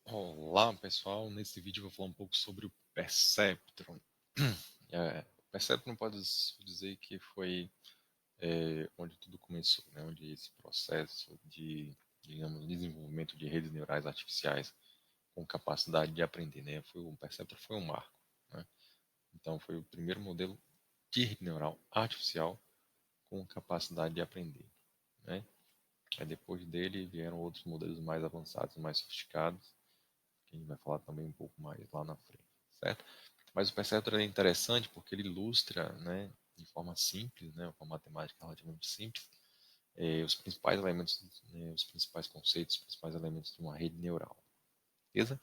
Olá pessoal, nesse vídeo eu vou falar um pouco sobre o Perceptron. O Perceptron pode dizer que foi onde tudo começou, né? Onde esse processo de, digamos, desenvolvimento de redes neurais artificiais com capacidade de aprender, né? O Perceptron foi um marco, né? Então foi o primeiro modelo de rede neural artificial com capacidade de aprender, né? Aí depois dele vieram outros modelos mais avançados, mais sofisticados, que a gente vai falar também um pouco mais lá na frente, certo? Mas o Perceptron é interessante porque ele ilustra, né, de forma simples, né, com matemática relativamente simples, os principais elementos, os principais conceitos, os principais elementos de uma rede neural, beleza?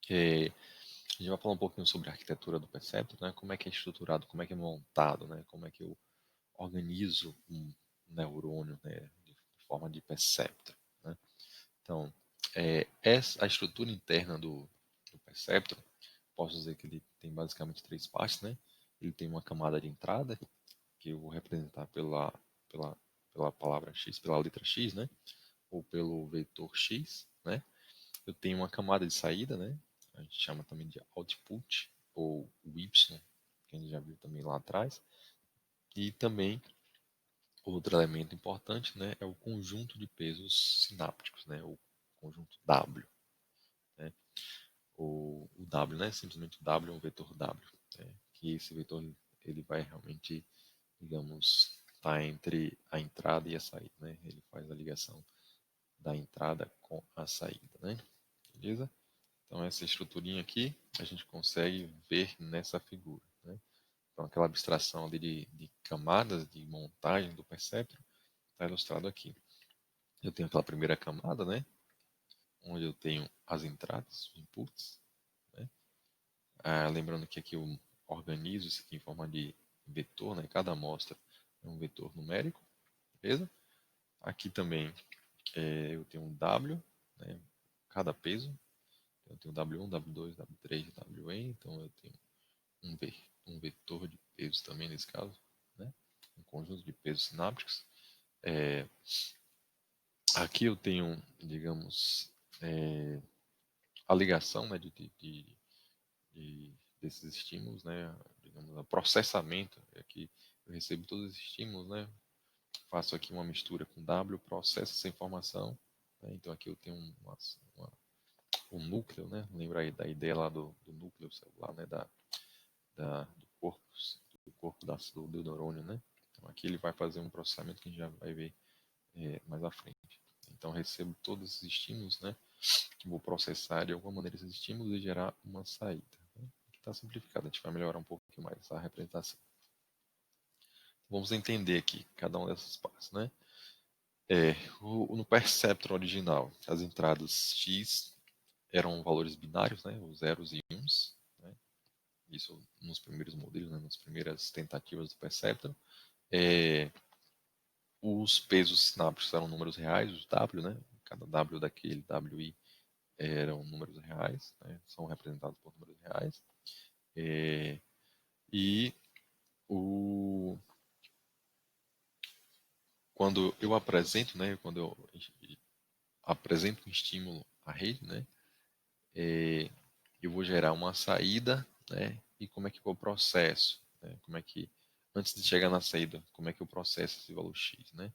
A gente vai falar um pouquinho sobre a arquitetura do Perceptron, né, como é que é estruturado, como é que é montado, né, como é que eu organizo um neurônio, né, de forma de Perceptron, né? Então, a estrutura interna do Perceptron, posso dizer que ele tem basicamente três partes, né? Ele tem uma camada de entrada, que eu vou representar pela, pela palavra X, pela letra X, né? Ou pelo vetor X, né? Eu tenho uma camada de saída, né? A gente chama também de output, ou o Y, que a gente já viu também lá atrás. E também, outro elemento importante, né? É o conjunto de pesos sinápticos, né? O conjunto W, né? O W, né? Simplesmente o W é um vetor W, né? Que esse vetor ele vai realmente, digamos, estar entre a entrada e a saída, né? Ele faz a ligação da entrada com a saída, né? Beleza? Então essa estruturinha aqui a gente consegue ver nessa figura, né? Então aquela abstração ali de camadas de montagem do perceptron está ilustrado aqui. Eu tenho aquela primeira camada, né? Onde eu tenho as entradas, os inputs, né? Lembrando que aqui eu organizo isso aqui em forma de vetor, né? Cada amostra é um vetor numérico, beleza? Aqui também eu tenho um W, né? Cada peso. Então, eu tenho W1, W2, W3, WN. Então eu tenho um vetor de pesos também nesse caso, né? Um conjunto de pesos sinápticos. Aqui eu tenho, digamos, a ligação, né, desses estímulos, né, digamos, o processamento. Aqui eu recebo todos os estímulos, né, faço aqui uma mistura com W, processo essa informação, né, então aqui eu tenho um núcleo, né, lembra aí da ideia lá do núcleo celular, né, do corpo, do neurônio, né, então aqui ele vai fazer um processamento que a gente já vai ver mais à frente. Então eu recebo todos esses estímulos, né, que vou processar de alguma maneira esses estímulos e gerar uma saída. Né? Aqui está simplificado, a gente vai melhorar um pouquinho mais essa representação. Vamos entender aqui cada uma dessas partes, né? No Perceptron original, as entradas X eram valores binários, né? Os zeros e uns, né? Isso nos primeiros modelos, né? Nas primeiras tentativas do Perceptron. Os pesos sinápticos eram números reais, os W, né? Cada W daquele WI eram números reais, né? São representados por números reais. E o, quando eu apresento, né, quando eu apresento um estímulo à rede, né, eu vou gerar uma saída, né, e como é que eu processo, né, como é que, antes de chegar na saída, como é que eu processo esse valor X, né.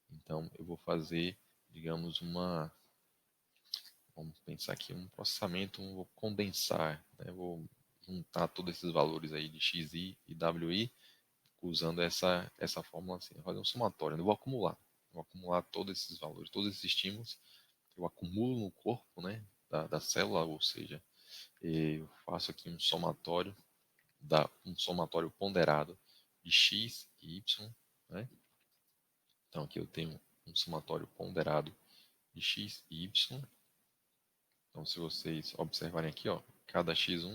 Então, eu vou fazer, digamos, vamos pensar aqui, um processamento, vou condensar, né, vou juntar todos esses valores aí de XI e WI, usando essa fórmula assim, fazer um somatório, eu vou acumular todos esses valores, todos esses estímulos, eu acumulo no corpo, né, da célula, ou seja, eu faço aqui um somatório ponderado de x e y, né? Então aqui eu tenho um somatório ponderado de x e y. Então se vocês observarem aqui, ó, cada x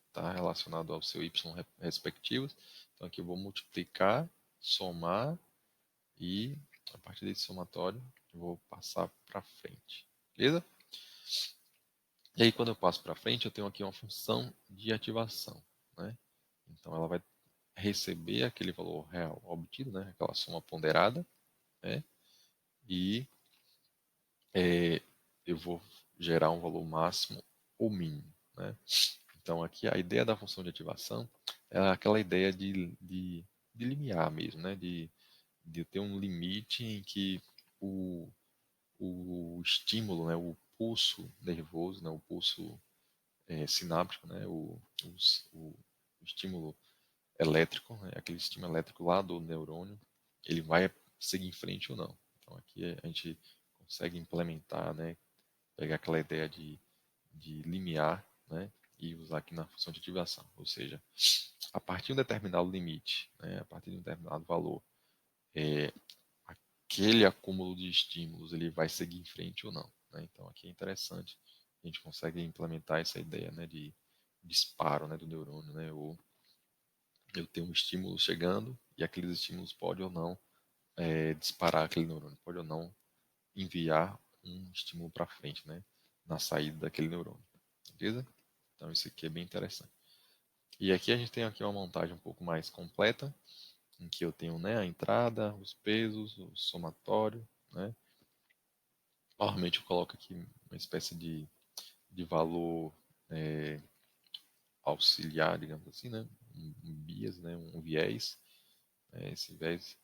está relacionado ao seu y respectivos. Então aqui eu vou multiplicar, somar e a partir desse somatório eu vou passar para frente, beleza? E aí quando eu passo para frente eu tenho aqui uma função de ativação, né? Então ela vai receber aquele valor real obtido, né? Aquela soma ponderada, né? E eu vou gerar um valor máximo ou mínimo, né? Então, aqui a ideia da função de ativação é aquela ideia de limiar mesmo, né? De ter um limite em que o, o estímulo, né? O pulso nervoso, né? O pulso sináptico, né? O estímulo elétrico, né? Aquele estímulo elétrico lá do neurônio, ele vai seguir em frente ou não. Então, aqui a gente consegue implementar, né? Pegar aquela ideia de limiar, né? E usar aqui na função de ativação. Ou seja, a partir de um determinado limite, né? A partir de um determinado valor, é, aquele acúmulo de estímulos ele vai seguir em frente ou não, né? Então aqui é interessante, a gente consegue implementar essa ideia, né, de disparo, né, do neurônio, né? Ou eu tenho um estímulo chegando e aqueles estímulos podem ou não disparar aquele neurônio, pode ou não enviar um estímulo para frente, né, na saída daquele neurônio, beleza? Então isso aqui é bem interessante. E aqui a gente tem aqui uma montagem um pouco mais completa, em que eu tenho, né, a entrada, os pesos, o somatório, né? Normalmente eu coloco aqui uma espécie de valor é, auxiliar, digamos assim, né? Um bias, né? Um viés. Esse viés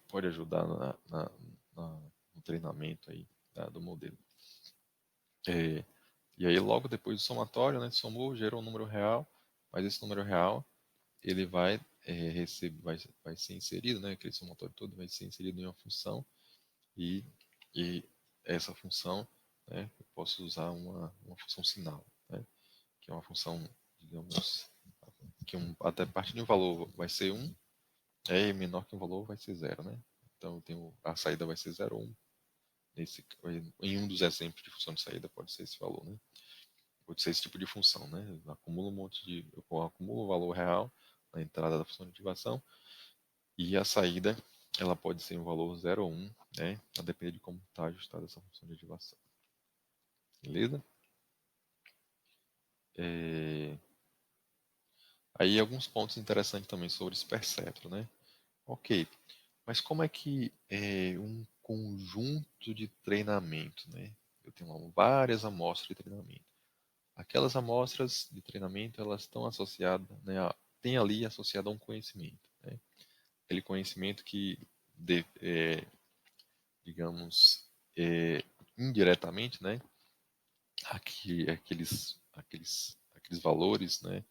pode ajudar no treinamento aí, do modelo. E aí logo depois do somatório, né? Somou, gerou um número real, mas esse número real ele vai ser inserido, né? Aquele somatório todo vai ser inserido em uma função e, e essa função, né? Eu posso usar uma função sinal, né? Que é uma função, digamos, que até a partir de um valor vai ser 1, menor que um valor vai ser 0, né? Então a saída vai ser 0 ou 1. Em um dos exemplos de função de saída pode ser esse valor, né? Pode ser esse tipo de função, né? Eu acumulo o valor real na entrada da função de ativação e a saída ela pode ser um valor 0 ou 1, né? A depender de como está ajustada essa função de ativação. Beleza? Aí alguns pontos interessantes também sobre esse perceptro, né? Ok, mas como é que é um conjunto de treinamento, né? Eu tenho várias amostras de treinamento. Aquelas amostras de treinamento, elas estão associadas, né, tem ali associado a um conhecimento, né? Aquele conhecimento que, digamos, indiretamente, né? Aqueles valores, né?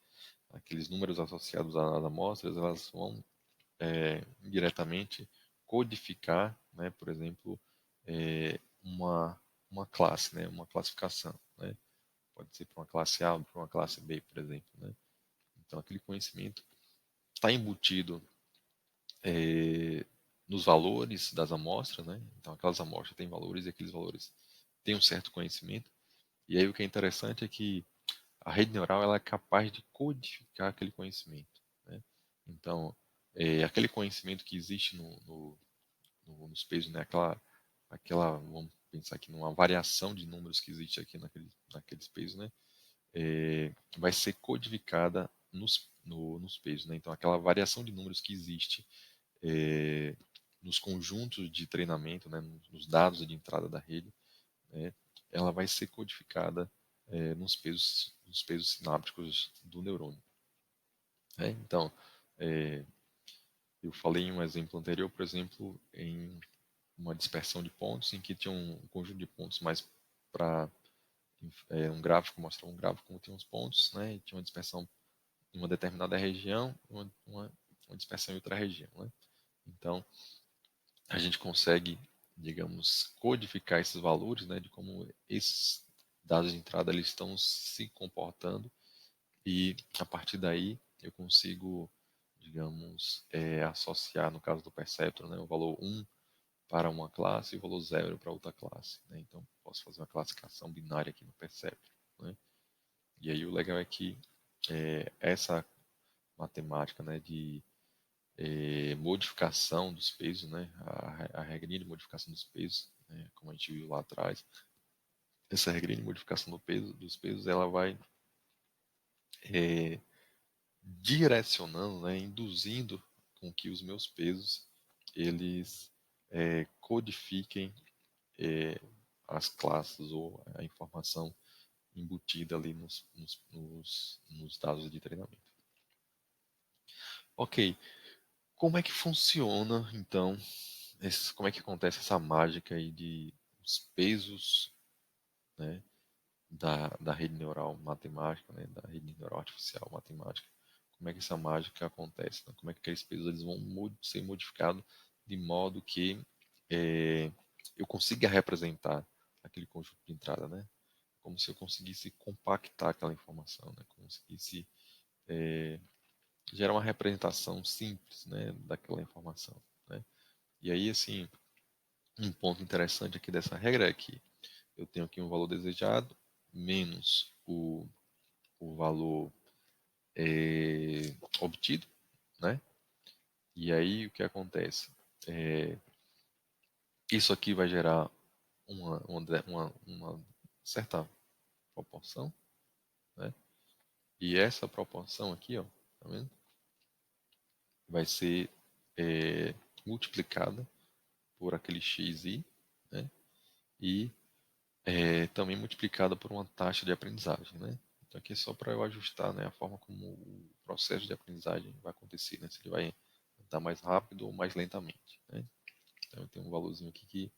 Aqueles números associados às amostras, elas vão indiretamente codificar, né, por exemplo, uma classe, né, uma classificação, né, pode ser para uma classe A ou para uma classe B, por exemplo, né. Então aquele conhecimento está embutido nos valores das amostras, né. Então aquelas amostras têm valores e aqueles valores têm um certo conhecimento. E aí o que é interessante é que a rede neural ela é capaz de codificar aquele conhecimento, né. Então aquele conhecimento que existe nos pesos, né? Vamos pensar aqui numa variação de números que existe aqui naqueles pesos, né? Vai ser codificada nos pesos, né? Então, aquela variação de números que existe nos conjuntos de treinamento, né? Nos dados de entrada da rede, né? Ela vai ser codificada nos pesos sinápticos do neurônio, né? Então, eu falei em um exemplo anterior, por exemplo, em uma dispersão de pontos, em que tinha um conjunto de pontos mais para um gráfico, mostrar um gráfico como tem uns pontos, né, e tinha uma dispersão em uma determinada região, uma dispersão em outra região, né. Então, a gente consegue, digamos, codificar esses valores, né, de como esses dados de entrada eles estão se comportando e a partir daí eu consigo, digamos, associar, no caso do perceptron, né, o valor 1 para uma classe e o valor 0 para outra classe, né? Então, posso fazer uma classificação binária aqui no Perceptron, né? E aí o legal é que essa matemática, né, de modificação dos pesos, né, a regrinha de modificação dos pesos, né, como a gente viu lá atrás, essa regrinha de modificação dos pesos, ela vai direcionando, né, induzindo com que os meus pesos eles codifiquem as classes ou a informação embutida ali nos dados de treinamento. Ok, como é que funciona, então, como é que acontece essa mágica aí de os pesos, né, da rede neural matemática, né, da rede neural artificial matemática? Como é que essa mágica acontece? Né? Como é que aqueles pesos eles vão ser modificados de modo que eu consiga representar aquele conjunto de entrada, né? Como se eu conseguisse compactar aquela informação, né? Conseguisse gerar uma representação simples, né, daquela informação, né? E aí, assim, um ponto interessante aqui dessa regra é que eu tenho aqui um valor desejado menos o valor obtido, né? E aí o que acontece? É, isso aqui vai gerar uma certa proporção, né? E essa proporção aqui, ó, tá vendo? Vai ser multiplicada por aquele xi, né? E também multiplicada por uma taxa de aprendizagem, né? Então aqui é só para eu ajustar, né, a forma como o processo de aprendizagem vai acontecer, né? Se ele vai andar mais rápido ou mais lentamente, né? Então eu tenho um valorzinho aqui que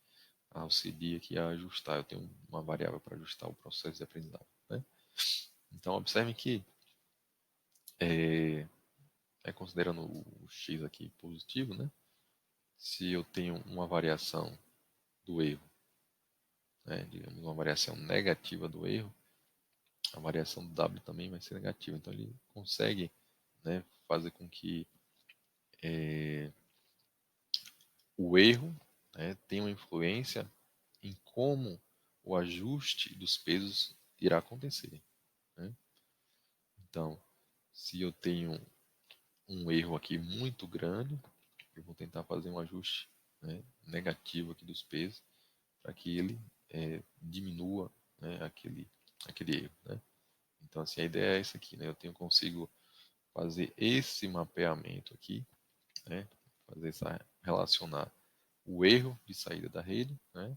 auxilia aqui a ajustar. Eu tenho uma variável para ajustar o processo de aprendizagem, né? Então observem que considerando o x aqui positivo, né? Se eu tenho uma variação do erro, né, digamos uma variação negativa do erro, a variação do W também vai ser negativa. Então ele consegue, né, fazer com que o erro, né, tenha uma influência em como o ajuste dos pesos irá acontecer, né? Então, se eu tenho um erro aqui muito grande, eu vou tentar fazer um ajuste, né, negativo aqui dos pesos para que ele diminua, né, aquele erro, né? Então, assim, a ideia é essa aqui, né? Consigo fazer esse mapeamento aqui, né? Relacionar o erro de saída da rede, né,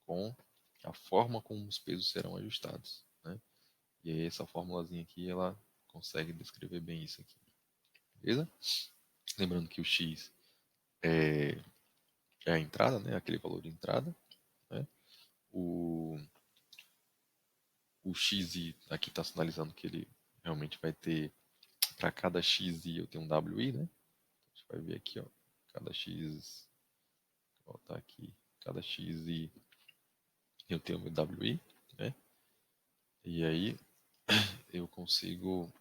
com a forma como os pesos serão ajustados, né? E aí essa formulazinha aqui, ela consegue descrever bem isso aqui, beleza? Lembrando que o x é, é a entrada, né? Aquele valor de entrada, né? O, o xi aqui está sinalizando que ele realmente vai ter, para cada xi eu tenho um wi, né? A gente vai ver aqui, ó, cada x, vou botar aqui, cada xi eu tenho meu wi, né? E aí eu consigo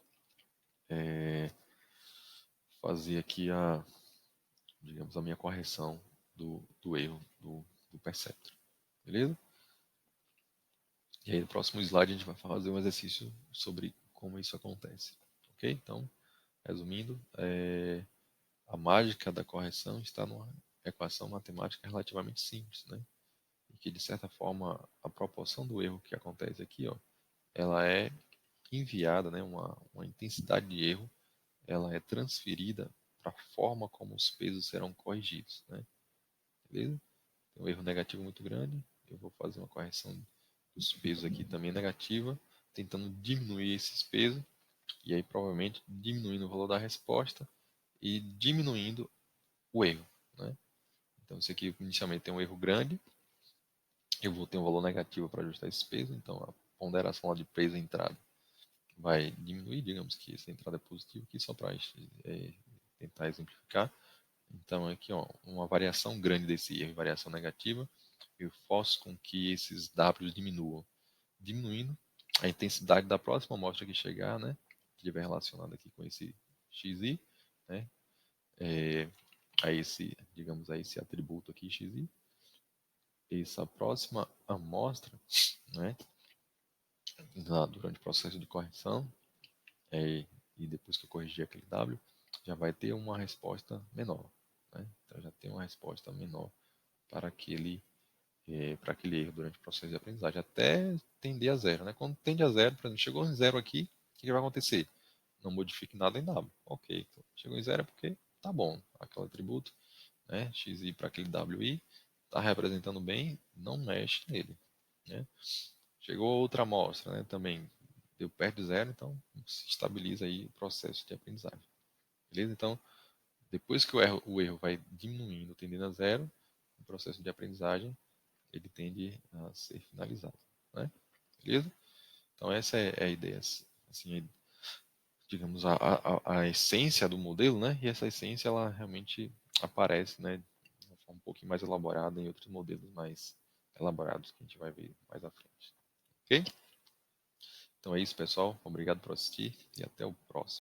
fazer aqui digamos, a minha correção do erro do perceptro, beleza? E aí no próximo slide a gente vai fazer um exercício sobre como isso acontece, ok? Então, resumindo, a mágica da correção está numa equação matemática relativamente simples, né? E que de certa forma a proporção do erro que acontece aqui, ó, ela é enviada, né? Uma intensidade de erro, ela é transferida para a forma como os pesos serão corrigidos, né? Beleza? Tem um erro negativo muito grande, eu vou fazer uma correção dos pesos aqui também negativa, tentando diminuir esses pesos, e aí provavelmente diminuindo o valor da resposta e diminuindo o erro, né? Então, se aqui inicialmente tem um erro grande, eu vou ter um valor negativo para ajustar esse peso, então a ponderação lá de peso e entrada vai diminuir, digamos que essa entrada é positiva aqui, só para tentar exemplificar. Então, aqui, ó, uma variação grande desse erro, variação negativa, eu faço com que esses W diminuam. Diminuindo a intensidade da próxima amostra que chegar, né, que estiver relacionada aqui com esse xi, né, a esse, digamos, a esse atributo aqui, xi, essa próxima amostra, né, durante o processo de correção, e depois que eu corrigir aquele W, já vai ter uma resposta menor, né? Então já tem uma resposta menor para para aquele erro durante o processo de aprendizagem, até tender a zero, né? Quando tende a zero, por exemplo, chegou em zero aqui, o que vai acontecer? Não modifique nada em W. Ok, então, chegou em zero é porque tá bom, aquele atributo, né, xi para aquele wi, está representando bem, não mexe nele, né? Chegou outra amostra, né? Também deu perto de zero, então se estabiliza aí o processo de aprendizagem. Beleza? Então, depois que o erro vai diminuindo, tendendo a zero, o processo de aprendizagem ele tende a ser finalizado, né? Beleza? Então essa é a ideia, assim, digamos, a essência do modelo, né? E essa essência, ela realmente aparece, né? De uma forma um pouquinho mais elaborada em outros modelos mais elaborados que a gente vai ver mais à frente. Ok? Então é isso, pessoal. Obrigado por assistir e até o próximo.